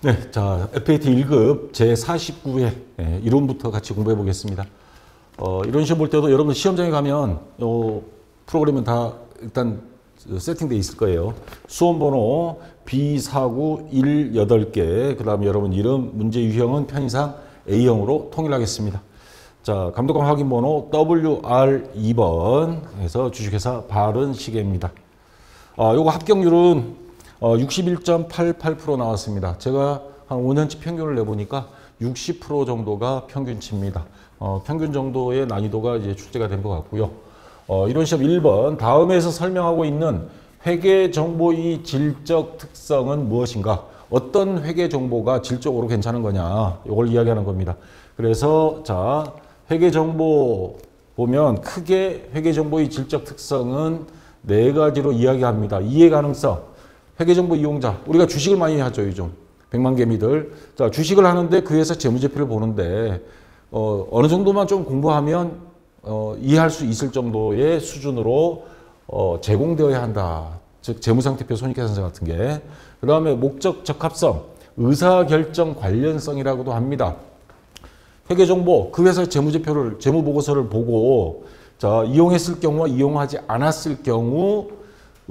네, 자, FAT 1급 제49회 이론부터 같이 공부해 보겠습니다. 이런 시험 볼 때도 여러분 시험장에 가면 프로그램은 다 일단 세팅되어 있을 거예요. 수험번호 B49 8개, 그 다음에 여러분 이름, 문제 유형은 편의상 A형으로 통일하겠습니다. 자, 감독관 확인번호 WR2번 해서 주식회사 바른시계입니다. 요거 합격률은 61.88% 나왔습니다. 제가 한 5년치 평균을 내보니까 60% 정도가 평균치입니다. 평균 정도의 난이도가 이제 출제가 된 것 같고요. 이론 시험 1번, 다음에서 설명하고 있는 회계 정보의 질적 특성은 무엇인가? 어떤 회계 정보가 질적으로 괜찮은 거냐? 이걸 이야기하는 겁니다. 그래서 자, 회계 정보 보면 크게 회계 정보의 질적 특성은 4가지로 이야기합니다. 이해 가능성. 회계정보 이용자, 우리가 주식을 많이 하죠, 요즘. 백만개미들. 자, 주식을 하는데 그 회사 재무제표를 보는데, 어느 정도만 좀 공부하면, 이해할 수 있을 정도의 수준으로, 제공되어야 한다. 즉, 재무상태표 손익계산서 같은 게. 그 다음에 목적 적합성, 의사결정 관련성이라고도 합니다. 회계정보, 그 회사의 재무제표를, 재무보고서를 보고, 자, 이용했을 경우와 이용하지 않았을 경우,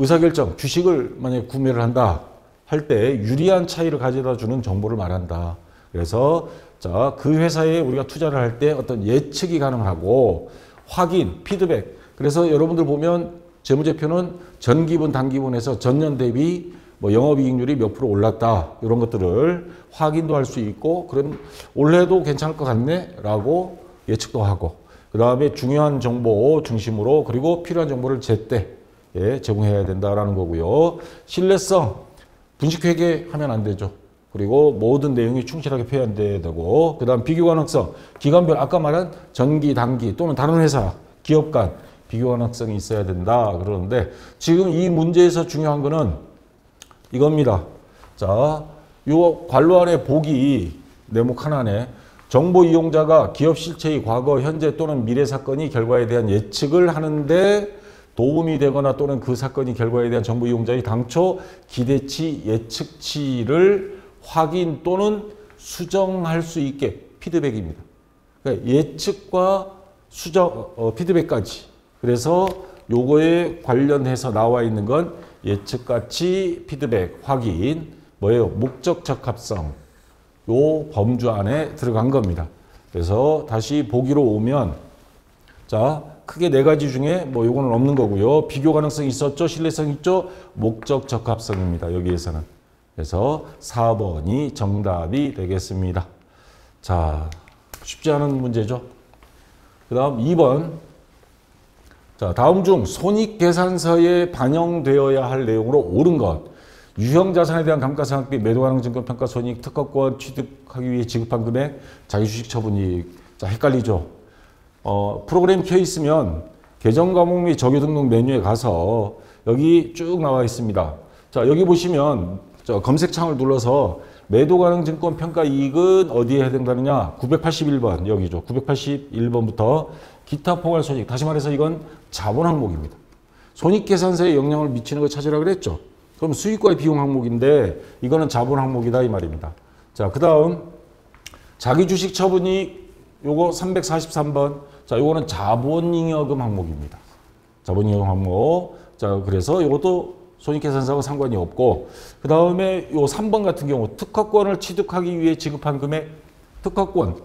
의사결정, 주식을 만약에 구매를 한다 할 때 유리한 차이를 가져다 주는 정보를 말한다. 그래서 자, 그 회사에 우리가 투자를 할 때 어떤 예측이 가능하고 확인, 피드백. 그래서 여러분들 보면 재무제표는 전기분, 단기분에서 전년 대비 뭐 영업이익률이 몇 프로 올랐다. 이런 것들을 확인도 할 수 있고 그럼 올해도 괜찮을 것 같네 라고 예측도 하고 그 다음에 중요한 정보 중심으로 그리고 필요한 정보를 제때 제공해야 된다라는 거고요. 신뢰성, 분식회계하면 안 되죠. 그리고 모든 내용이 충실하게 표현돼야 되고 그 다음 비교 가능성, 기관별 아까 말한 전기, 단기 또는 다른 회사, 기업 간 비교 가능성이 있어야 된다 그러는데 지금 이 문제에서 중요한 거는 이겁니다. 자, 요 관로안의 보기 내목 하나네. 정보 이용자가 기업 실체의 과거, 현재 또는 미래 사건이 결과에 대한 예측을 하는데 도움이 되거나 또는 그 사건이 결과에 대한 정보 이용자의 당초 기대치, 예측치를 확인 또는 수정할 수 있게 피드백입니다. 그러니까 예측과 수정, 피드백까지. 그래서 요거에 관련해서 나와 있는 건 예측가치, 피드백, 확인, 뭐예요? 목적 적합성. 요 범주 안에 들어간 겁니다. 그래서 다시 보기로 오면 자, 크게 4가지 중에 뭐 요거는 없는 거고요. 비교 가능성이 있었죠? 신뢰성 있죠? 목적 적합성입니다. 여기에서는. 그래서 4번이 정답이 되겠습니다. 자, 쉽지 않은 문제죠. 그 다음 2번. 자, 다음 중 손익계산서에 반영되어야 할 내용으로 옳은 것. 유형자산에 대한 감가상각비, 매도가능증권 평가손익, 특허권 취득하기 위해 지급한 금액, 자기주식 처분이익. 자, 헷갈리죠? 프로그램 켜 있으면 계정 과목 및 적용 등록 메뉴에 가서 여기 쭉 나와 있습니다. 자, 여기 보시면 검색창을 눌러서 매도 가능 증권 평가 이익은 어디에 해당되느냐? 981번 여기죠. 981번부터 기타 포괄 손익. 다시 말해서 이건 자본 항목입니다. 손익 계산서에 영향을 미치는 걸 찾으라 그랬죠. 그럼 수익과의 비용 항목인데 이거는 자본 항목이다 이 말입니다. 자, 그다음 자기 주식 처분이익 요거 343번. 자, 요거는 자본잉여금 항목입니다. 자본잉여금 항목. 자, 그래서 요것도 손익계산서하고 상관이 없고, 그 다음에 요 3번 같은 경우, 특허권을 취득하기 위해 지급한 금액, 특허권,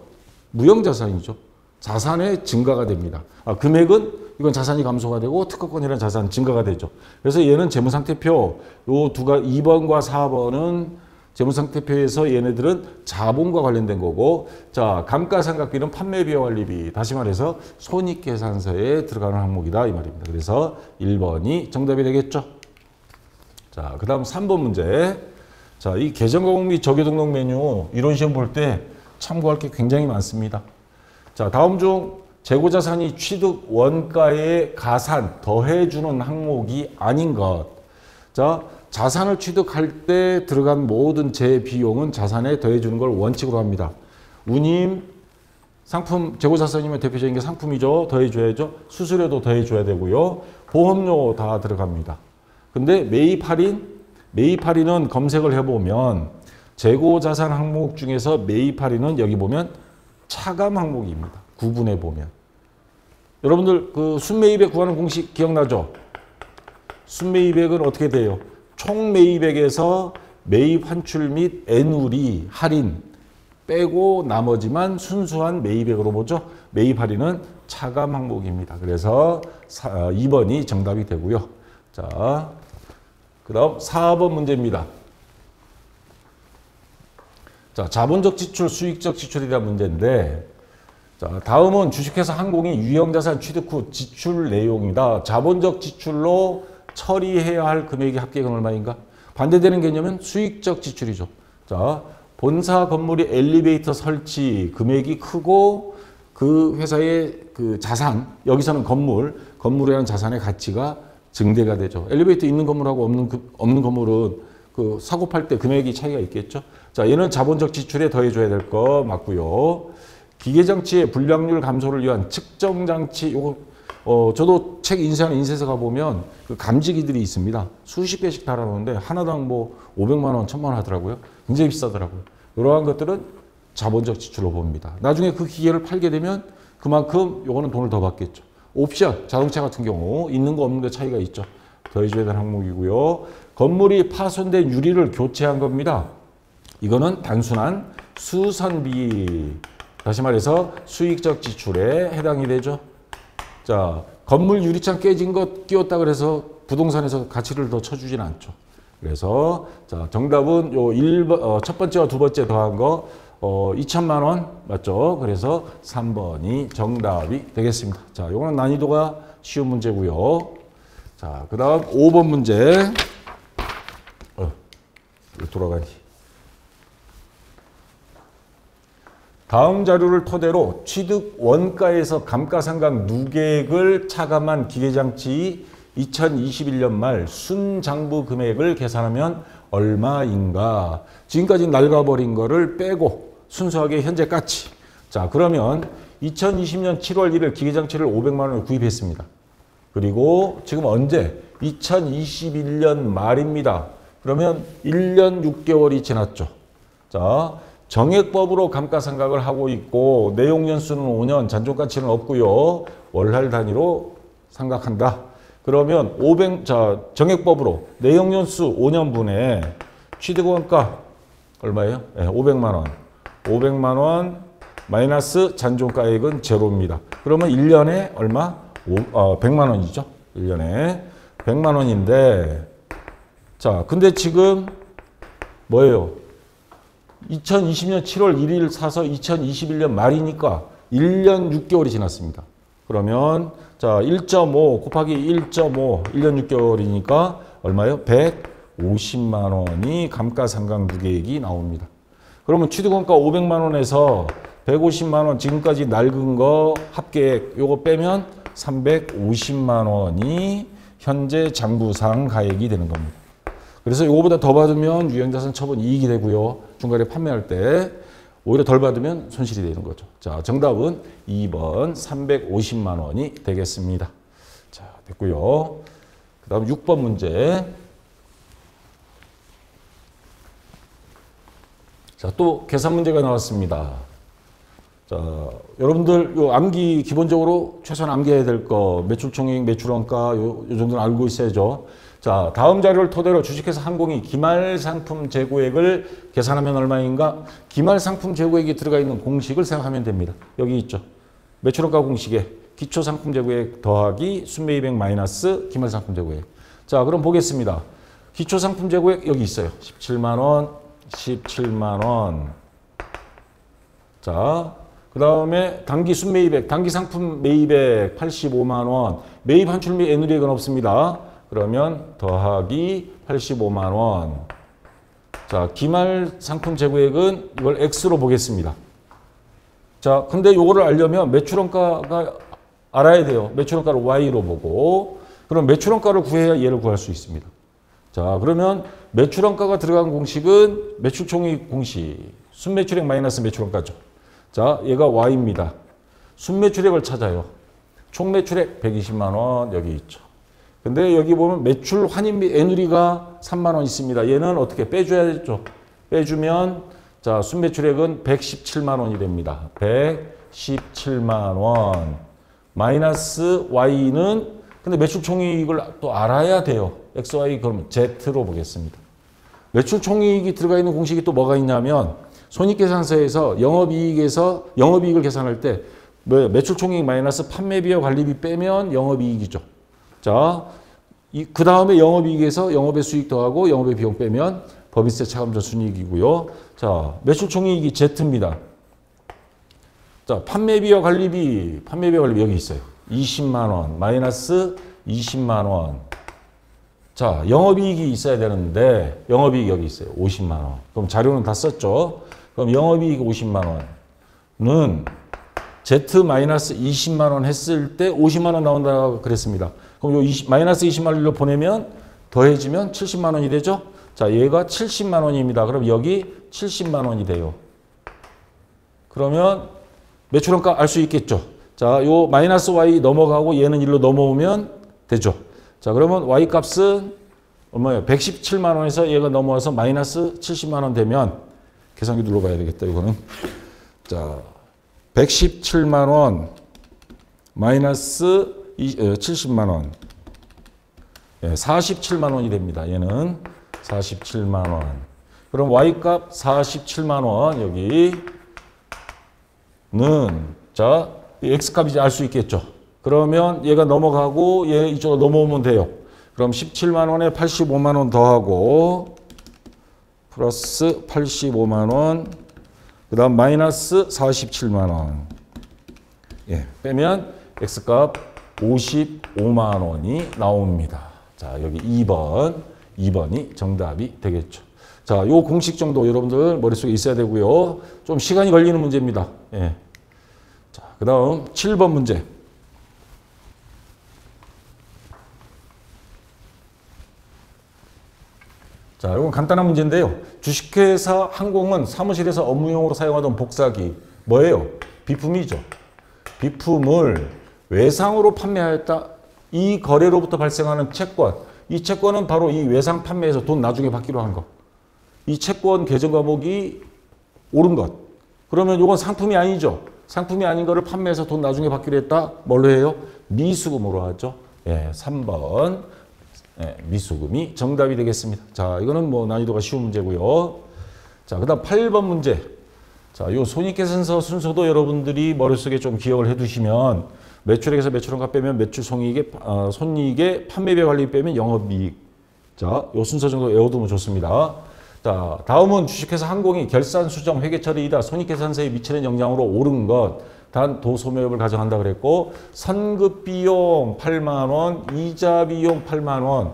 무형자산이죠. 자산의 증가가 됩니다. 금액은 이건 자산이 감소가 되고, 특허권이라는 자산 증가가 되죠. 그래서 얘는 재무상태표, 요 2번과 4번은 재무상태표에서 얘네들은 자본과 관련된 거고 자 감가상각비는 판매비와 관리비 다시 말해서 손익계산서에 들어가는 항목이다 이 말입니다. 그래서 1번이 정답이 되겠죠. 자, 그 다음 3번 문제. 자, 이 계정과목 및 적용등록 메뉴 이론 시험 볼 때 참고할 게 굉장히 많습니다. 자, 다음 중 재고자산이 취득 원가에 가산 더해주는 항목이 아닌 것. 자, 자산을 취득할 때 들어간 모든 재비용은 자산에 더해주는 걸 원칙으로 합니다. 운임, 상품, 재고자산이면 대표적인 게 상품이죠. 더해줘야죠. 수수료도 더해줘야 되고요. 보험료 다 들어갑니다. 근데 매입 할인은 검색을 해보면 재고 자산 항목 중에서 매입 할인은 여기 보면 차감 항목입니다. 구분해 보면. 여러분들 그 순매입액 구하는 공식 기억나죠? 순매입액은 어떻게 돼요? 총 매입액에서 매입 환출 및 애누리 할인 빼고 나머지만 순수한 매입액으로 보죠. 매입 할인은 차감 항목입니다. 그래서 2번이 정답이 되고요. 자, 그 다음 4번 문제입니다. 자, 자본적 지출, 수익적 지출이라는 문제인데, 자, 다음은 주식회사 항공이 유형자산 취득 후 지출 내용이다. 자본적 지출로 처리해야 할 금액이 합계액은 얼마인가? 반대되는 개념은 수익적 지출이죠. 자, 본사 건물이 엘리베이터 설치 금액이 크고 그 회사의 그 자산, 여기서는 건물이라는 자산의 가치가 증대가 되죠. 엘리베이터 있는 건물하고 없는 건물은 그 사고 팔 때 금액이 차이가 있겠죠. 자, 얘는 자본적 지출에 더해줘야 될 거 맞고요. 기계장치의 불량률 감소를 위한 측정장치, 요거 저도 책 인쇄하는 인쇄소 가보면 그 감지기들이 있습니다. 수십 개씩 달아놓는데 하나당 뭐 500만 원, 1000만 원 하더라고요. 굉장히 비싸더라고요. 이러한 것들은 자본적 지출로 봅니다. 나중에 그 기계를 팔게 되면 그만큼 요거는 돈을 더 받겠죠. 옵션, 자동차 같은 경우 있는 거 없는 거 차이가 있죠. 더해줘야 되는 항목이고요. 건물이 파손된 유리를 교체한 겁니다. 이거는 단순한 수선비, 다시 말해서 수익적 지출에 해당이 되죠. 자, 건물 유리창 깨진 것 끼웠다 그래서 부동산에서 가치를 더 쳐주진 않죠. 그래서 자, 정답은 요 첫 번째와 두 번째 더한 거 2천만 원 맞죠? 그래서 3번이 정답이 되겠습니다. 자, 요거는 난이도가 쉬운 문제고요. 자, 그다음 5번 문제. 돌아가니. 다음 자료를 토대로 취득 원가에서 감가상각 누계액을 차감한 기계장치 2021년 말 순장부 금액을 계산하면 얼마인가? 지금까지 낡아버린 거를 빼고 순수하게 현재 가치. 자, 그러면 2020년 7월 1일 기계장치를 500만 원에 구입했습니다. 그리고 지금 언제? 2021년 말입니다. 그러면 1년 6개월이 지났죠. 자, 정액법으로 감가상각을 하고 있고 내용연수는 5년, 잔존가치는 없고요. 월할 단위로 상각한다. 그러면 정액법으로 내용연수 5년분에 취득원가 얼마예요? 네, 500만 원. 500만 원 마이너스 잔존가액은 제로입니다. 그러면 1년에 얼마? 100만 원이죠. 1년에 100만 원인데 자, 근데 지금 뭐예요? 2020년 7월 1일 사서 2021년 말이니까 1년 6개월이 지났습니다. 그러면 자 1.5 곱하기 1.5 1년 6개월이니까 얼마예요? 150만 원이 감가상각 누계액이 나옵니다. 그러면 취득원가 500만 원에서 150만 원 지금까지 낡은 거 합계액 요거 빼면 350만 원이 현재 장부상 가액이 되는 겁니다. 그래서 이거보다 더 받으면 유형자산 처분 이익이 되고요. 중간에 판매할 때 오히려 덜 받으면 손실이 되는 거죠. 자, 정답은 2번 350만 원이 되겠습니다. 자, 됐고요. 그 다음 6번 문제. 자, 또 계산 문제가 나왔습니다. 자, 여러분들 요 암기 기본적으로 최소한 암기해야 될 거 매출총액, 매출원가 요 정도는 알고 있어야죠. 자, 다음 자료를 토대로 주식회사 항공이 기말상품 재고액을 계산하면 얼마인가? 기말상품 재고액이 들어가 있는 공식을 생각하면 됩니다. 여기 있죠. 매출원가 공식에 기초상품 재고액 더하기 순매입액 마이너스 기말상품 재고액. 자, 그럼 보겠습니다. 기초상품 재고액 여기 있어요. 17만 원, 17만 원. 자, 그 다음에 단기 순매입액, 단기 상품 매입액 85만 원. 매입 환출 및 애누리액은 없습니다. 그러면 더하기 85만 원. 자, 기말 상품 재고액은 이걸 X로 보겠습니다. 자, 근데 요거를 알려면 매출원가가 알아야 돼요. 매출원가를 Y로 보고. 그럼 매출원가를 구해야 얘를 구할 수 있습니다. 자, 그러면 매출원가가 들어간 공식은 매출총액 공식. 순매출액 마이너스 매출원가죠. 자, 얘가 Y입니다. 순매출액을 찾아요. 총매출액 120만 원 여기 있죠. 근데 여기 보면 매출 환입 및 애누리가 3만 원 있습니다. 얘는 어떻게 빼줘야겠죠. 빼주면 자, 순매출액은 117만 원이 됩니다. 117만 원. 마이너스 Y는 근데 매출 총이익을 또 알아야 돼요. XY 그러면 Z로 보겠습니다. 매출 총이익이 들어가 있는 공식이 또 뭐가 있냐면 손익계산서에서 영업이익을 계산할 때 매출 총이익 마이너스 판매비와 관리비 빼면 영업이익이죠. 자, 그 다음에 영업이익에서 영업의 수익 더하고 영업의 비용 빼면 법인세 차감전 순이익이고요. 자, 매출 총이익이 Z입니다. 자, 판매비와 관리비 여기 있어요. 20만 원 마이너스 20만 원. 자, 영업이익이 있어야 되는데 영업이익 여기 있어요. 50만 원. 그럼 자료는 다 썼죠. 그럼 영업이익 50만 원은 Z 마이너스 20만 원 했을 때 50만 원 나온다고 그랬습니다. 그럼 요 마이너스 20만 원로 보내면 더해지면 70만 원이 되죠. 자, 얘가 70만 원입니다. 그럼 여기 70만 원이 돼요. 그러면 매출원가 알 수 있겠죠. 자, 요 마이너스 Y 넘어가고 얘는 1로 넘어오면 되죠. 자, 그러면 Y 값은 얼마예요? 117만 원에서 얘가 넘어와서 마이너스 70만 원 되면 계산기 눌러봐야 되겠다, 이거는. 자, 117만 원 마이너스 70만 원. 47만 원이 됩니다. 얘는 47만 원. 그럼 Y값 47만 원 여기는 자, X값 이제 알 수 있겠죠. 그러면 얘가 넘어가고 얘 이쪽으로 넘어오면 돼요. 그럼 17만 원에 85만 원 더하고 플러스 85만 원 그 다음 마이너스 47만 원 빼면 X값 55만 원이 나옵니다. 자, 여기 2번이 정답이 되겠죠. 자, 요 공식 정도 여러분들 머릿속에 있어야 되고요. 좀 시간이 걸리는 문제입니다. 자, 그 다음 7번 문제. 자, 이건 간단한 문제인데요. 주식회사 항공은 사무실에서 업무용으로 사용하던 복사기 뭐예요? 비품이죠. 비품을 외상으로 판매하였다. 이 거래로부터 발생하는 채권. 이 채권은 바로 이 외상 판매에서 돈 나중에 받기로 한 것. 이 채권 계정 과목이 옳은 것. 그러면 이건 상품이 아니죠. 상품이 아닌 거를 판매해서 돈 나중에 받기로 했다. 뭘로 해요? 미수금으로 하죠. 3번. 미수금이 정답이 되겠습니다. 자, 이거는 뭐 난이도가 쉬운 문제고요. 자, 그 다음 8번 문제. 자, 요 손익계산서 순서도 여러분들이 머릿속에 좀 기억을 해 두시면 매출액에서 매출원가 빼면 매출 손익에 판매비 관리 빼면 영업이익. 자, 요 순서 정도 외워두면 좋습니다. 자, 다음은 주식회사 항공이 결산 수정 회계 처리이다 손익계산서에 미치는 영향으로 옳은 것. 단 도소매업을 가정한다 그랬고 선급 비용 8만 원, 이자 비용 8만 원.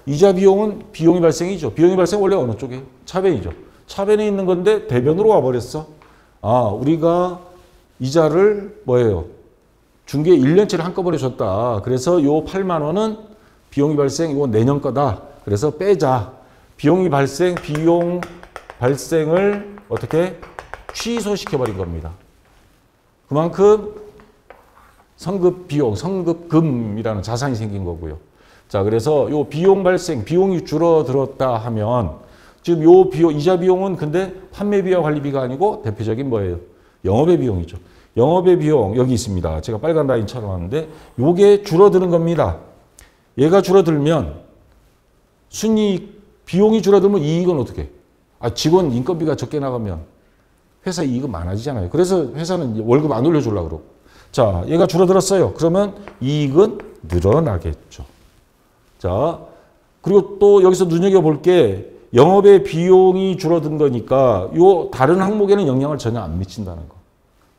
이자 비용은 비용이 발생이죠. 비용이 발생 원래 어느 쪽이에요? 차변이죠. 차변에 있는 건데 대변으로 와버렸어. 아, 우리가 이자를 뭐예요? 중개 1년치를 한꺼번에 줬다. 그래서 요 8만 원은 비용이 발생, 이거 내년 거다. 그래서 빼자. 비용 발생을 어떻게 취소시켜버린 겁니다. 그만큼 성급 비용, 성급금이라는 자산이 생긴 거고요. 자, 그래서 요 비용 발생, 비용이 줄어들었다 하면 지금 요 비용, 이자 비용은 근데 판매비와 관리비가 아니고 대표적인 뭐예요? 영업의 비용이죠. 영업의 비용 여기 있습니다. 제가 빨간 라인 쳐놨는데 요게 줄어드는 겁니다. 얘가 줄어들면 순이익, 비용이 줄어들면 이익은 어떻게? 직원 인건비가 적게 나가면 회사 이익은 많아지잖아요. 그래서 회사는 월급 안 올려주려고 그러고. 자, 얘가 줄어들었어요. 그러면 이익은 늘어나겠죠. 자, 그리고 또 여기서 눈여겨볼 게 영업의 비용이 줄어든 거니까 요 다른 항목에는 영향을 전혀 안 미친다는 거.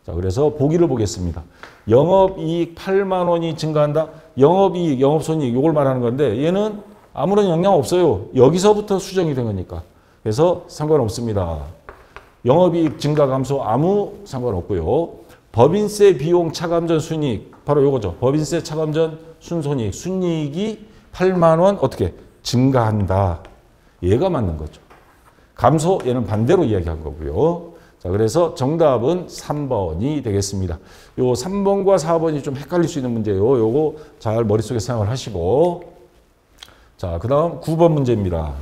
자, 그래서 보기를 보겠습니다. 영업이익 8만 원이 증가한다. 영업이익, 영업손익 요걸 말하는 건데 얘는 아무런 영향 없어요. 여기서부터 수정이 된 거니까. 그래서 상관없습니다. 영업이익 증가 감소 아무 상관없고요. 법인세 비용 차감전 순이익 바로 요거죠. 법인세 차감전 순손익 순이익이 8만 원 어떻게 증가한다. 얘가 맞는 거죠. 감소 얘는 반대로 이야기한 거고요. 자, 그래서 정답은 3번이 되겠습니다. 요 3번과 4번이 좀 헷갈릴 수 있는 문제예요. 요거 잘 머릿속에 생각을 하시고. 자, 그 다음 9번 문제입니다.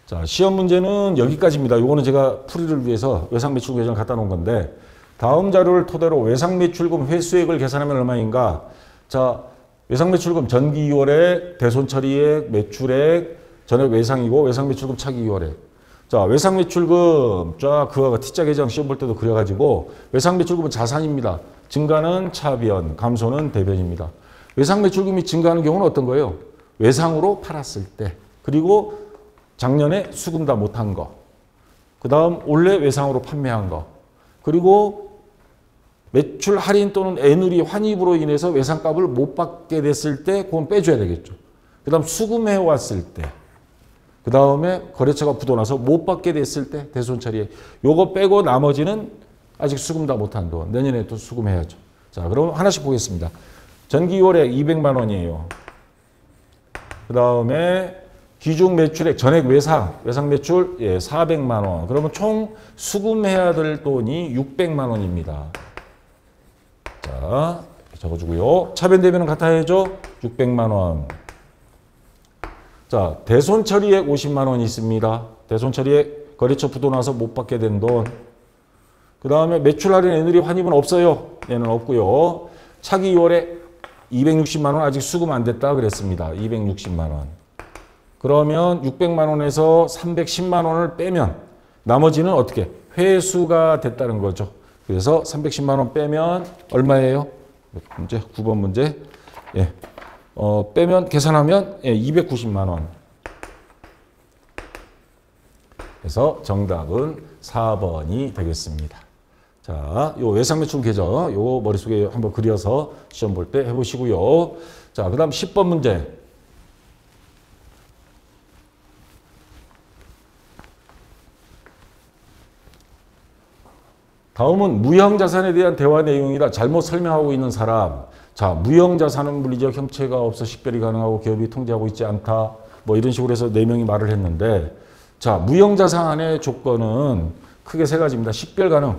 자, 시험 문제는 여기까지입니다. 요거는 제가 풀이를 위해서 외상매출금 계정을 갖다 놓은 건데 다음 자료를 토대로 외상매출금 회수액을 계산하면 얼마인가? 자, 외상매출금 전기 2월액, 대손처리액, 매출액, 전액 외상이고 외상매출금 차기 2월액. 자, 외상매출금 쫙 그거 T자 계정 시험 볼 때도 그려가지고 외상매출금은 자산입니다. 증가는 차변, 감소는 대변입니다. 외상매출금이 증가하는 경우는 어떤 거예요? 외상으로 팔았을 때. 그리고 작년에 수금 다 못한 거. 그 다음 올해 외상으로 판매한 거. 그리고 매출 할인 또는 애누리 환입으로 인해서 외상값을 못 받게 됐을 때 그건 빼줘야 되겠죠. 그 다음 수금해 왔을 때. 그 다음에 거래처가 부도나서 못 받게 됐을 때 대손처리에 요거 빼고 나머지는 아직 수금 다 못한 돈. 내년에 또 수금해야죠. 자, 그럼 하나씩 보겠습니다. 전기 2월액 200만 원이에요. 그 다음에 기중 매출액 전액 외상 매출 400만 원. 그러면 총 수금해야 될 돈이 600만 원입니다. 자, 적어주고요. 차변 대변은 같아야죠. 600만 원. 자, 대손처리액 50만 원이 있습니다. 대손처리액 거래처 부도나서 못 받게 된 돈. 그 다음에 매출 할인 애누리 환입은 없어요. 얘는 없고요. 차기 2월에 260만 원 아직 수금 안 됐다 그랬습니다. 260만 원. 그러면 600만 원에서 310만 원을 빼면 나머지는 어떻게? 회수가 됐다는 거죠. 그래서 310만 원 빼면 얼마예요? 문제 9번 문제. 예. 빼면 계산하면 290만 원. 그래서 정답은 4번이 되겠습니다. 자, 요 외상매출 계정 요 머릿속에 한번 그려서 시험 볼 때 해보시고요. 자, 그다음 10번 문제. 다음은 무형자산에 대한 대화 내용이라 잘못 설명하고 있는 사람. 자, 무형자산은 물리적 형체가 없어 식별이 가능하고 기업이 통제하고 있지 않다. 뭐 이런 식으로 해서 4명이 말을 했는데, 자, 무형자산의 조건은 크게 3가지입니다. 식별 가능.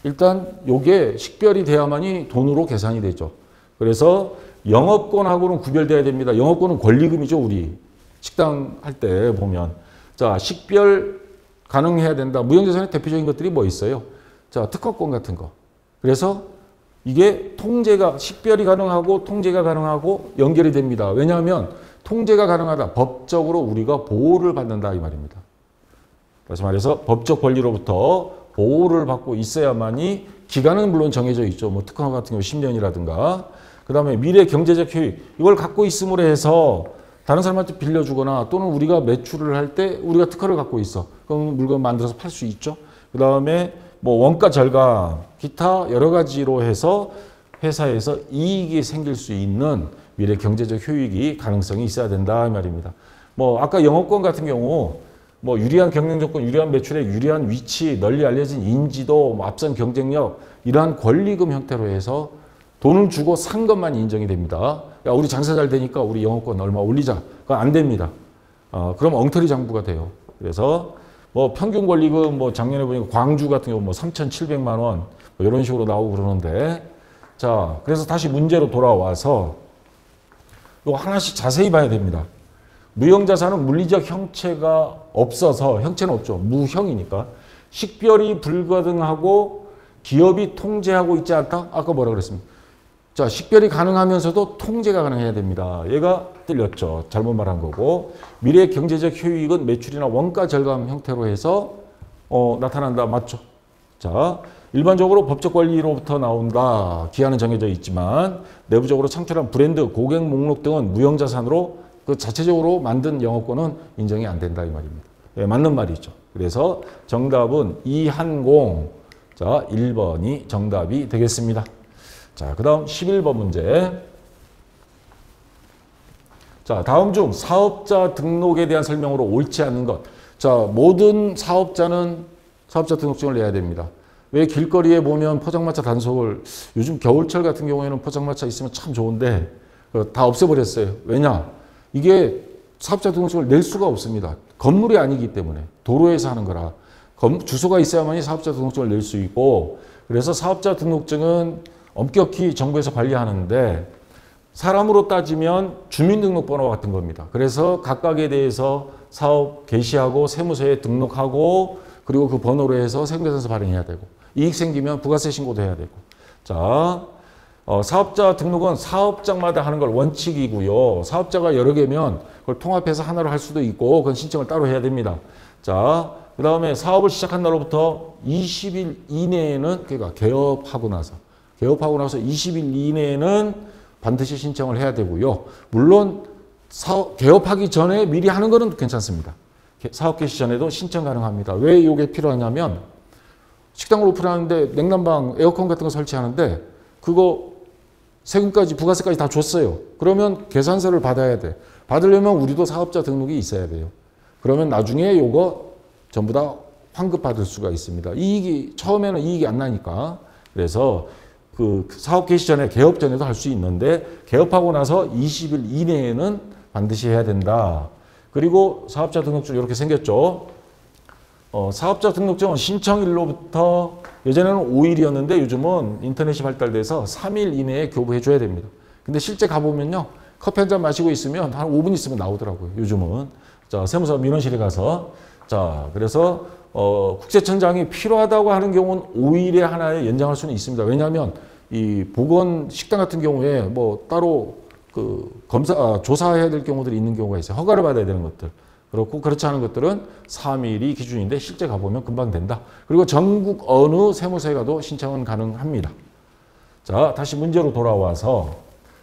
일단 요게 식별이 돼야만이 돈으로 계산이 되죠. 그래서 영업권하고는 구별돼야 됩니다. 영업권은 권리금이죠, 우리. 식당 할 때 보면. 자, 식별 가능해야 된다. 무형자산의 대표적인 것들이 뭐 있어요? 자, 특허권 같은 거. 그래서 이게 통제가, 식별이 가능하고 통제가 가능하고 연결이 됩니다. 왜냐하면 통제가 가능하다. 법적으로 우리가 보호를 받는다 이 말입니다. 다시 말해서 법적 권리로부터 보호를 받고 있어야만이 기간은 물론 정해져 있죠. 뭐 특허 같은 경우 10년이라든가. 그 다음에 미래 경제적 효익. 이걸 갖고 있음으로 해서 다른 사람한테 빌려주거나 또는 우리가 매출을 할 때 우리가 특허를 갖고 있어. 그럼 물건 만들어서 팔 수 있죠. 그 다음에 뭐 원가 절감, 기타 여러 가지로 해서 회사에서 이익이 생길 수 있는 미래 경제적 효익이 가능성이 있어야 된다 이 말입니다. 뭐 아까 영업권 같은 경우 뭐 유리한 경영 조건, 유리한 매출액, 유리한 위치, 널리 알려진 인지도, 뭐 앞선 경쟁력 이러한 권리금 형태로 해서 돈을 주고 산 것만 인정이 됩니다. 야, 우리 장사 잘 되니까 우리 영업권 얼마 올리자. 그건 안 됩니다. 그럼 엉터리 장부가 돼요. 그래서 뭐 평균 권리금 뭐 작년에 보니까 광주 같은 경우 뭐 3,700만 원 뭐 이런 식으로 나오고 그러는데, 자, 그래서 다시 문제로 돌아와서 이거 하나씩 자세히 봐야 됩니다. 무형자산은 물리적 형체가 없어서, 형체는 없죠. 무형이니까. 식별이 불가능하고 기업이 통제하고 있지 않다? 아까 뭐라 그랬습니까? 자, 식별이 가능하면서도 통제가 가능해야 됩니다. 얘가 틀렸죠. 잘못 말한 거고. 미래 경제적 효익은 매출이나 원가 절감 형태로 해서 나타난다. 맞죠? 자, 일반적으로 법적 권리로부터 나온다. 기한은 정해져 있지만 내부적으로 창출한 브랜드, 고객 목록 등은 무형자산으로 그 자체적으로 만든 영업권은 인정이 안 된다 이 말입니다. 네, 맞는 말이죠. 그래서 정답은 이한공. 자, 1번이 정답이 되겠습니다. 자, 그 다음 11번 문제. 자, 다음 중 사업자 등록에 대한 설명으로 옳지 않는 것. 자, 모든 사업자는 사업자 등록증을 내야 됩니다. 왜 길거리에 보면 포장마차 단속을, 요즘 겨울철 같은 경우에는 포장마차 있으면 참 좋은데 다 없애버렸어요. 왜냐? 이게 사업자 등록증을 낼 수가 없습니다. 건물이 아니기 때문에. 도로에서 하는 거라. 주소가 있어야만이 사업자 등록증을 낼 수 있고, 그래서 사업자 등록증은 엄격히 정부에서 관리하는데 사람으로 따지면 주민등록번호 같은 겁니다. 그래서 각각에 대해서 사업 개시하고 세무서에 등록하고 그리고 그 번호로 해서 세금계산서 발행해야 되고 이익 생기면 부가세 신고도 해야 되고 자 사업자 등록은 사업장마다 하는 걸 원칙이고요. 사업자가 여러 개면 그걸 통합해서 하나로 할 수도 있고 그건 신청을 따로 해야 됩니다. 자, 그 다음에 사업을 시작한 날로부터 20일 이내에는 그러니까 개업하고 나서 20일 이내에는 반드시 신청을 해야 되고요. 물론 개업하기 전에 미리 하는 거는 괜찮습니다. 사업 개시 전에도 신청 가능합니다. 왜 이게 필요하냐면 식당을 오픈하는데 냉난방, 에어컨 같은 거 설치하는데 그거 세금까지 부가세까지 다 줬어요. 그러면 계산서를 받아야 돼. 받으려면 우리도 사업자 등록이 있어야 돼요. 그러면 나중에 요거 전부 다 환급 받을 수가 있습니다. 이익이 처음에는 이익이 안 나니까. 그래서 그 사업 개시 전에 개업 전에도 할 수 있는데 개업하고 나서 20일 이내에는 반드시 해야 된다. 그리고 사업자 등록증 이렇게 생겼죠. 사업자 등록증은 신청일로부터 예전에는 5일이었는데 요즘은 인터넷이 발달돼서 3일 이내에 교부해 줘야 됩니다. 근데 실제 가보면요. 커피 한 잔 마시고 있으면 한 5분 있으면 나오더라고요. 요즘은. 자, 세무서 민원실에 가서. 자, 그래서 국세청장이 필요하다고 하는 경우는 5일에 하나에 연장할 수는 있습니다. 왜냐하면 이 보건 식당 같은 경우에 뭐 따로 그 조사해야 될 경우들이 있는 경우가 있어요. 허가를 받아야 되는 것들. 그렇고 그렇지 않은 것들은 3일이 기준인데 실제 가보면 금방 된다. 그리고 전국 어느 세무서에 가도 신청은 가능합니다. 자, 다시 문제로 돌아와서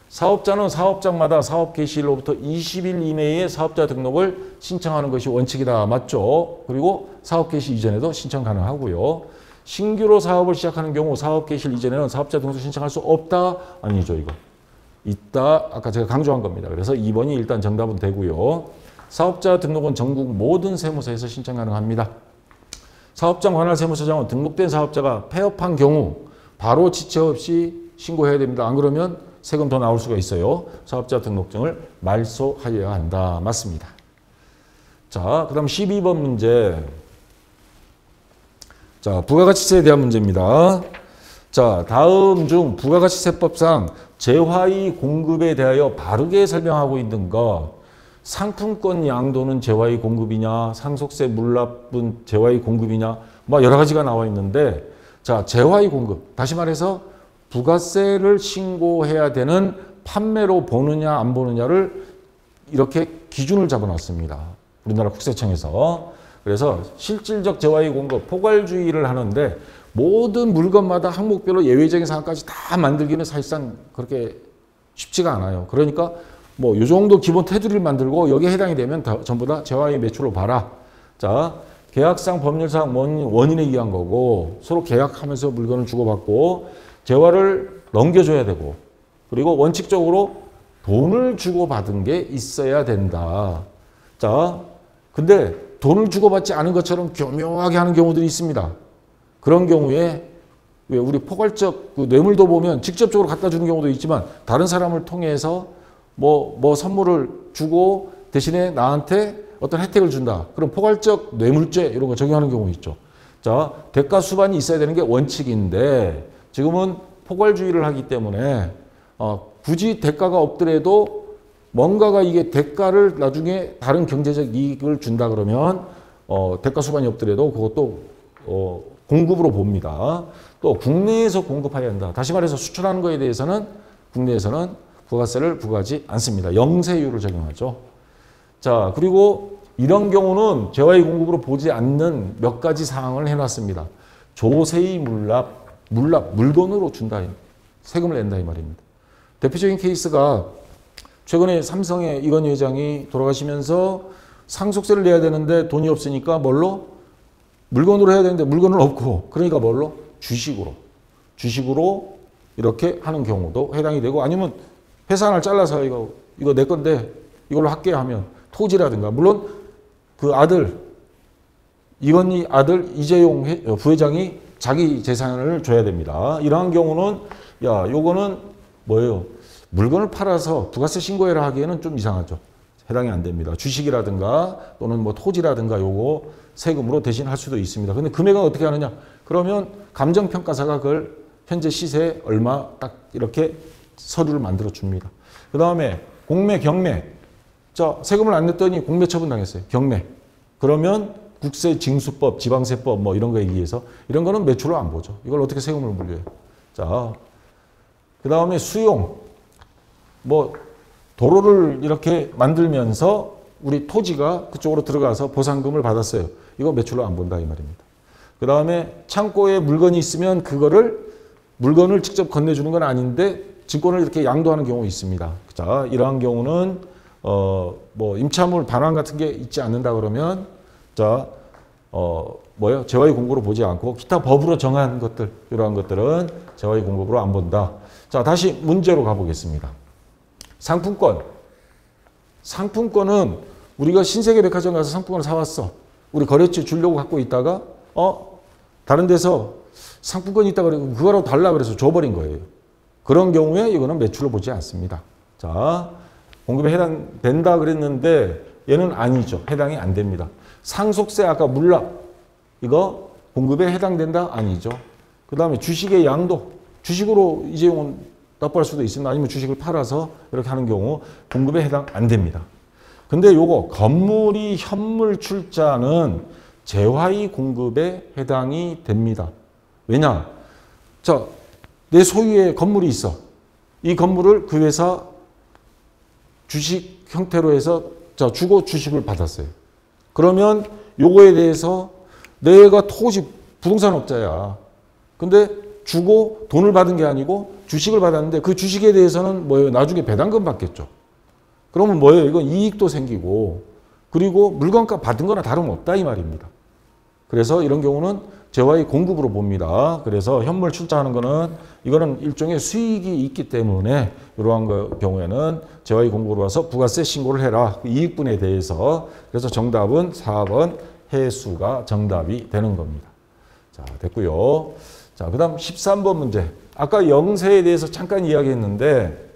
사업자는 사업장마다 사업 개시일로부터 20일 이내에 사업자 등록을 신청하는 것이 원칙이다. 맞죠? 그리고 사업 개시 이전에도 신청 가능하고요. 신규로 사업을 시작하는 경우 사업 개시일 이전에는 사업자 등록 신청할 수 없다? 아니죠, 이거. 있다. 아까 제가 강조한 겁니다. 그래서 2번이 일단 정답은 되고요. 사업자 등록은 전국 모든 세무서에서 신청 가능합니다. 사업장 관할 세무서장은 등록된 사업자가 폐업한 경우 바로 지체 없이 신고해야 됩니다. 안 그러면 세금 더 나올 수가 있어요. 사업자 등록증을 말소하여야 한다. 맞습니다. 자, 그 다음 12번 문제. 자, 부가가치세에 대한 문제입니다. 자, 다음 중 부가가치세법상 재화의 공급에 대하여 바르게 설명하고 있는 것. 상품권 양도는 재화의 공급이냐, 상속세 물납분 재화의 공급이냐, 뭐 여러 가지가 나와 있는데, 자, 재화의 공급. 다시 말해서 부가세를 신고해야 되는 판매로 보느냐 안 보느냐를 이렇게 기준을 잡아놨습니다. 우리나라 국세청에서. 그래서 실질적 재화의 공급, 포괄주의를 하는데 모든 물건마다 항목별로 예외적인 사항까지 다 만들기는 사실상 그렇게 쉽지가 않아요. 그러니까 뭐 요 정도 기본 테두리를 만들고 여기에 해당이 되면 전부 다 재화의 매출로 봐라. 자, 계약상 법률상 원인에 의한 거고 서로 계약하면서 물건을 주고받고 재화를 넘겨줘야 되고 그리고 원칙적으로 돈을 주고받은 게 있어야 된다. 자, 근데 돈을 주고받지 않은 것처럼 교묘하게 하는 경우들이 있습니다. 그런 경우에 왜 우리 포괄적 그 뇌물도 보면 직접적으로 갖다 주는 경우도 있지만 다른 사람을 통해서 뭐 선물을 주고 대신에 나한테 어떤 혜택을 준다. 그럼 포괄적 뇌물죄 이런 거 적용하는 경우 있죠. 자, 대가 수반이 있어야 되는 게 원칙인데 지금은 포괄주의를 하기 때문에 굳이 대가가 없더라도 뭔가가 이게 대가를 나중에 다른 경제적 이익을 준다 그러면 대가 수반이 없더라도 그것도 공급으로 봅니다. 또 국내에서 공급해야 한다. 다시 말해서 수출하는 거에 대해서는 국내에서는 부가세를 부과하지 않습니다. 영세율을 적용하죠. 자, 그리고 이런 경우는 재화의 공급으로 보지 않는 몇 가지 사항을 해놨습니다. 조세의 물납, 물건으로 준다. 세금을 낸다 이 말입니다. 대표적인 케이스가 최근에 삼성의 이건희 회장이 돌아가시면서 상속세를 내야 되는데 돈이 없으니까 뭘로? 물건으로 해야 되는데 물건은 없고 그러니까 뭘로? 주식으로 이렇게 하는 경우도 해당이 되고 아니면 회사 하나를 잘라서 이거 내 건데 이걸로 할게 하면 토지라든가 물론 그 아들 이건희 아들 이재용 부회장이 자기 재산을 줘야 됩니다. 이러한 경우는 요거는 뭐예요? 물건을 팔아서 부가세 신고해라 하기에는 좀 이상하죠. 해당이 안 됩니다. 주식이라든가 또는 뭐 토지라든가 요거 세금으로 대신할 수도 있습니다. 근데 금액은 어떻게 하느냐? 그러면 감정평가사가 그걸 현재 시세 얼마 딱 이렇게 서류를 만들어 줍니다. 그 다음에 공매, 경매. 자, 세금을 안 냈더니 공매 처분당했어요. 경매. 그러면 국세징수법, 지방세법 뭐 이런 거에 의해서 이런 거는 매출을 안 보죠. 이걸 어떻게 세금을 물려요? 자, 그 다음에 수용. 뭐 도로를 이렇게 만들면서 우리 토지가 그쪽으로 들어가서 보상금을 받았어요. 이거 매출로 안 본다 이 말입니다. 그 다음에 창고에 물건이 있으면 물건을 직접 건네주는 건 아닌데 증권을 이렇게 양도하는 경우 있습니다. 자, 이러한 경우는 뭐 임차물 반환 같은 게 있지 않는다 그러면 자, 재화의 공고로 보지 않고 기타 법으로 정한 것들 이러한 것들은 재화의 공고로 안 본다. 자, 다시 문제로 가보겠습니다. 상품권은 우리가 신세계 백화점 가서 상품권을 사왔어. 우리 거래처에 주려고 갖고 있다가 다른 데서 상품권이 있다 그러고 그거라도 달라 그래서 줘버린 거예요. 그런 경우에 이거는 매출로 보지 않습니다. 자, 공급에 해당된다 그랬는데 얘는 아니죠. 해당이 안 됩니다. 상속세 아까 물납 이거 공급에 해당된다? 아니죠. 그 다음에 주식의 양도 주식으로 이재용은 납부할 수도 있습니다. 아니면 주식을 팔아서 이렇게 하는 경우 공급에 해당 안 됩니다. 근데 요거 건물이 현물 출자는 재화의 공급에 해당이 됩니다. 왜냐? 자, 내 소유의 건물이 있어. 이 건물을 그 회사 주식 형태로 해서 주고 주식을 받았어요. 그러면 요거에 대해서 내가 토지 부동산업자야. 근데 주고 돈을 받은 게 아니고 주식을 받았는데 그 주식에 대해서는 뭐예요? 나중에 배당금 받겠죠. 그러면 뭐예요? 이건 이익도 생기고 그리고 물건값 받은 거나 다름없다 이 말입니다. 그래서 이런 경우는 재화의 공급으로 봅니다. 그래서 현물 출자하는 거는 이거는 일종의 수익이 있기 때문에 이러한 경우에는 재화의 공급으로 와서 부가세 신고를 해라. 이익분에 대해서. 그래서 정답은 4번 해수가 정답이 되는 겁니다. 자, 됐고요. 자, 그 다음 13번 문제. 아까 영세에 대해서 잠깐 이야기했는데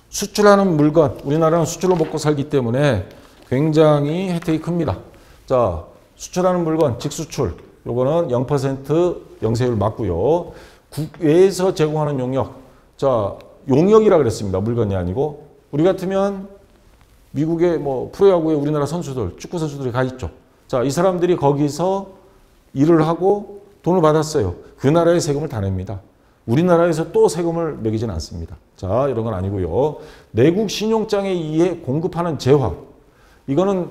수출하는 물건, 우리나라는 수출로 먹고 살기 때문에 굉장히 혜택이 큽니다. 자, 수출하는 물건, 직수출. 요거는 0% 영세율 맞고요. 국외에서 제공하는 용역. 자, 용역이라 그랬습니다. 물건이 아니고. 우리 같으면 미국의 뭐 프로야구에 우리나라 선수들, 축구 선수들이 가 있죠. 자, 이 사람들이 거기서 일을 하고 돈을 받았어요. 그 나라의 세금을 다 냅니다. 우리나라에서 또 세금을 매기진 않습니다. 자, 이런 건 아니고요. 내국 신용장에 의해 공급하는 재화. 이거는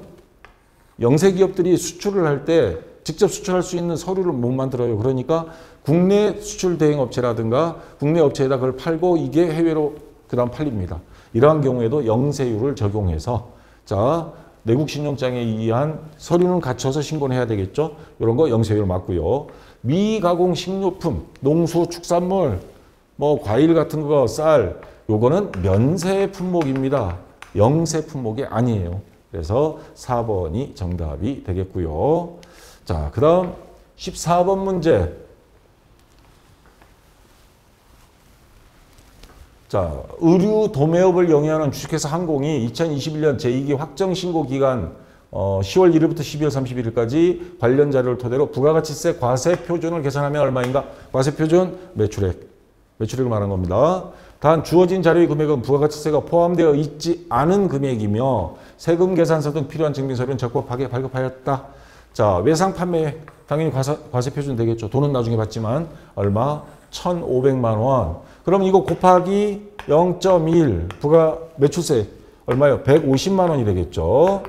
영세 기업들이 수출을 할 때 직접 수출할 수 있는 서류를 못 만들어요. 그러니까 국내 수출 대행 업체라든가 국내 업체에다 그걸 팔고 이게 해외로 그다음 팔립니다. 이러한 경우에도 영세율을 적용해서 자, 내국 신용장에 의한 서류는 갖춰서 신고를 해야 되겠죠. 이런 거 영세율 맞고요. 미가공 식료품, 농수, 축산물, 뭐 과일 같은 거, 쌀, 요거는 면세 품목입니다. 영세 품목이 아니에요. 그래서 4번이 정답이 되겠고요. 자, 그 다음 14번 문제. 자, 의류 도매업을 영위하는 주식회사 항공이 2021년 제2기 확정신고 기간 10월 1일부터 12월 31일까지 관련 자료를 토대로 부가가치세 과세 표준을 계산하면 얼마인가? 과세 표준 매출액을 말하는 겁니다. 단 주어진 자료의 금액은 부가가치세가 포함되어 있지 않은 금액이며 세금 계산서 등 필요한 증빙 서류는 적법하게 발급하였다. 자, 외상 판매 당연히 과세 표준 되겠죠. 돈은 나중에 받지만 얼마? 1,500만 원. 그럼 이거 곱하기 0.1 부가 매출세 얼마요? 150만 원이 되겠죠.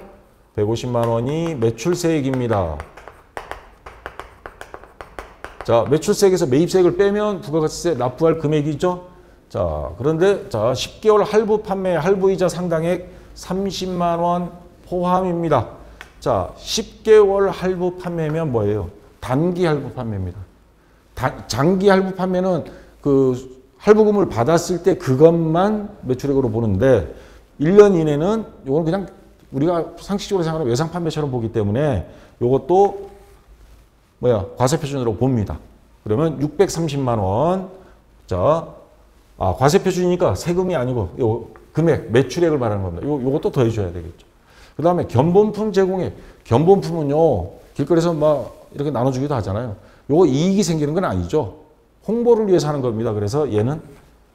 150만 원이 매출세액입니다. 자, 매출세액에서 매입세액을 빼면 부가가치세 납부할 금액이죠. 자, 그런데 자, 10개월 할부 판매 할부이자 상당액 30만 원 포함입니다. 자, 10개월 할부 판매면 뭐예요? 단기 할부 판매입니다. 장기 할부 판매는 그 할부금을 받았을 때 그것만 매출액으로 보는데 1년 이내는 이건 그냥 우리가 상식적으로 생각하는 외상 판매처럼 보기 때문에 이것도 과세 표준으로 봅니다. 그러면 630만 원. 자, 과세 표준이니까 세금이 아니고 요 금액, 매출액을 말하는 겁니다. 요것도 더해줘야 되겠죠. 그 다음에 견본품 제공액. 견본품은요, 길거리에서 막 이렇게 나눠주기도 하잖아요. 요거 이익이 생기는 건 아니죠. 홍보를 위해서 하는 겁니다. 그래서 얘는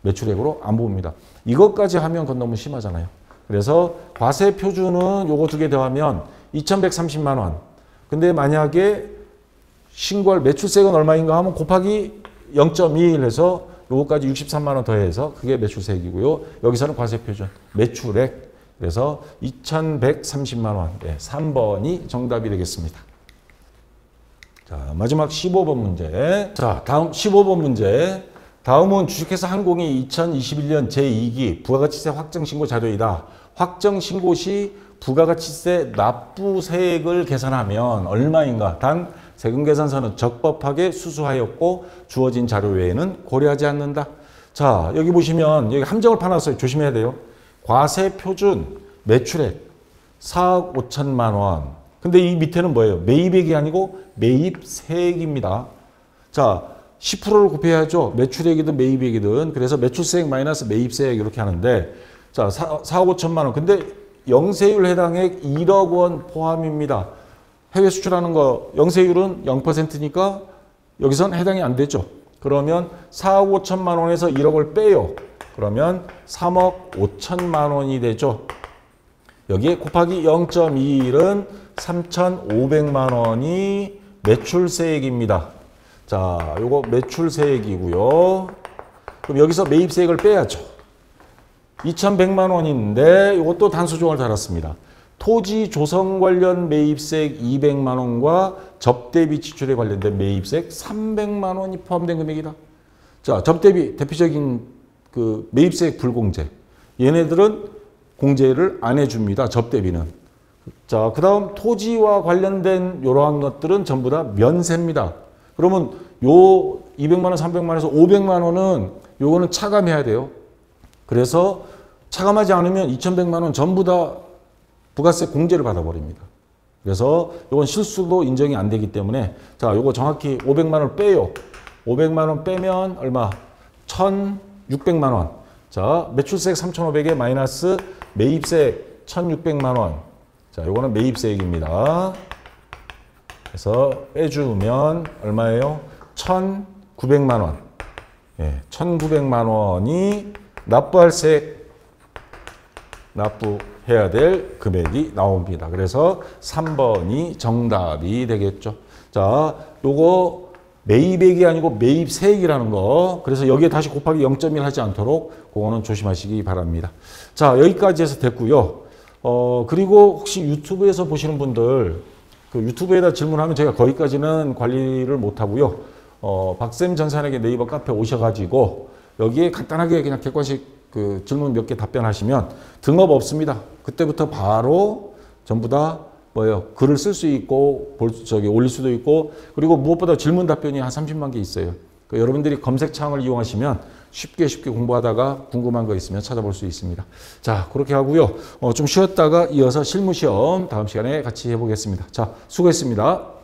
매출액으로 안 봅니다. 이것까지 하면 그건 너무 심하잖아요. 그래서 과세 표준은 요거 두 개 더하면 2,130만 원. 근데 만약에 신고할 매출세액은 얼마인가 하면 곱하기 0.21 해서 요거까지 63만 원 더해서 그게 매출세액이고요. 여기서는 과세 표준 매출액. 그래서 2,130만 원. 네, 3번이 정답이 되겠습니다. 자, 마지막 15번 문제. 자, 다음 15번 문제. 다음은 주식회사 항공이 2021년 제2기 부가가치세 확정신고 자료이다. 확정신고 시 부가가치세 납부세액을 계산하면 얼마인가? 단 세금계산서는 적법하게 수수하였고 주어진 자료 외에는 고려하지 않는다. 자, 여기 보시면 여기 함정을 파놨어요. 조심해야 돼요. 과세 표준 매출액 4억 5천만 원. 근데 이 밑에는 뭐예요? 매입액이 아니고 매입세액입니다. 자, 10%를 곱해야죠. 매출액이든 매입액이든. 그래서 매출세액 마이너스 매입세액 이렇게 하는데 자, 4억 5천만 원. 근데 영세율 해당액 1억 원 포함입니다. 해외 수출하는 거 영세율은 0%니까 여기선 해당이 안 되죠. 그러면 4억 5천만 원에서 1억을 빼요. 그러면 3억 5천만 원이 되죠. 여기에 곱하기 0.21은 3,500만 원이 매출세액입니다. 자, 요거 매출세액이고요. 그럼 여기서 매입세액을 빼야죠. 2,100만 원인데 이것도 단수조항을 달았습니다. 토지 조성 관련 매입세액 200만 원과 접대비 지출에 관련된 매입세액 300만 원이 포함된 금액이다. 자, 접대비 대표적인 그 매입세액 불공제. 얘네들은 공제를 안 해줍니다. 접대비는. 자, 그 다음 토지와 관련된 이러한 것들은 전부 다 면세입니다. 그러면 요 200만 원, 300만 원에서 500만 원은 요거는 차감해야 돼요. 그래서 차감하지 않으면 2,100만 원 전부 다 부가세 공제를 받아버립니다. 그래서 이건 실수도 인정이 안 되기 때문에 자, 요거 정확히 500만 원을 빼요. 500만 원 빼면 얼마? 1,600만 원. 자, 매출세액 3,500에 마이너스 매입세액 1,600만 원. 자, 요거는 매입세액입니다. 그래서 빼주면 얼마예요? 1,900만 원. 예, 1,900만 원이 납부할 세액, 납부해야 될 금액이 나옵니다. 그래서 3번이 정답이 되겠죠. 자, 요거 매입액이 아니고 매입세액이라는 거. 그래서 여기에 다시 곱하기 0.1 하지 않도록 그거는 조심하시기 바랍니다. 자, 여기까지 해서 됐고요. 그리고 혹시 유튜브에서 보시는 분들 그 유튜브에다 질문하면 제가 거기까지는 관리를 못 하고요. 박쌤 전산에게 네이버 카페 오셔가지고 여기에 간단하게 그냥 객관식 그 질문 몇 개 답변하시면 등업 없습니다. 그때부터 바로 전부 다 뭐예요? 글을 쓸 수 있고 올릴 수도 있고 그리고 무엇보다 질문 답변이 한 30만 개 있어요. 그러니까 여러분들이 검색창을 이용하시면 쉽게 궁금하다가 궁금한 거 있으면 찾아볼 수 있습니다. 자, 그렇게 하고요. 좀 쉬었다가 이어서 실무시험 다음 시간에 같이 해보겠습니다. 자, 수고했습니다.